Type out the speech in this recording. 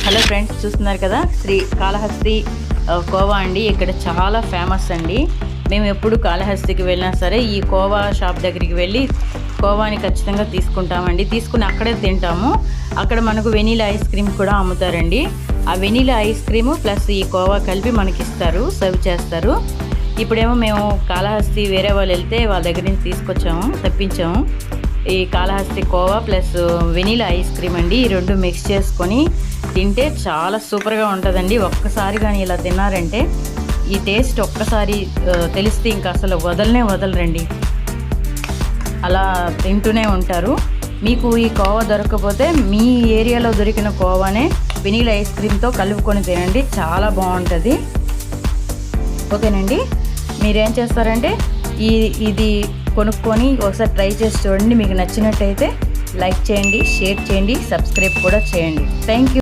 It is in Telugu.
హలో ఫ్రెండ్స్, చూస్తున్నారు కదా శ్రీ కాళహస్తి కోవా అండి. ఇక్కడ చాలా ఫేమస్ అండి. మేము ఎప్పుడు కాళహస్తికి వెళ్ళినా సరే ఈ కోవా షాప్ దగ్గరికి వెళ్ళి కోవాని ఖచ్చితంగా తీసుకుంటామండి. తీసుకుని అక్కడే తింటాము. అక్కడ మనకు వెనీలా ఐస్ క్రీమ్ కూడా అమ్ముతారండి. ఆ వెనీలా ఐస్ క్రీము ప్లస్ ఈ కోవా కలిపి మనకి ఇస్తారు, సర్వ్ చేస్తారు. ఇప్పుడేమో మేము కాళహస్తి వేరే వాళ్ళు వెళ్తే వాళ్ళ దగ్గర నుంచి తెప్పించాము. ఈ Kalahasti khoa plus vanilla ice cream అండి. ఈ రెండు మిక్స్ చేసుకొని తింటే చాలా సూపర్గా ఉంటుందండి. ఒక్కసారి కానీ ఇలా తిన్నారంటే ఈ టేస్ట్ ఒక్కసారి తెలిస్తే ఇంకా అసలు వదలరండి. అలా తింటూనే ఉంటారు. మీకు ఈ కోవా దొరకకపోతే మీ ఏరియాలో దొరికిన కోవానే వెనీలా ఐస్ క్రీమ్తో కలుపుకొని తినండి, చాలా బాగుంటుంది. ఓకేనండి, మీరేం చేస్తారంటే ఇది కొనుక్కొని ఒకసారి ట్రై చేసి చూడండి. మీకు నచ్చినట్టయితే లైక్ చేయండి, షేర్ చేయండి, సబ్స్క్రైబ్ కూడా చేయండి. Thank you.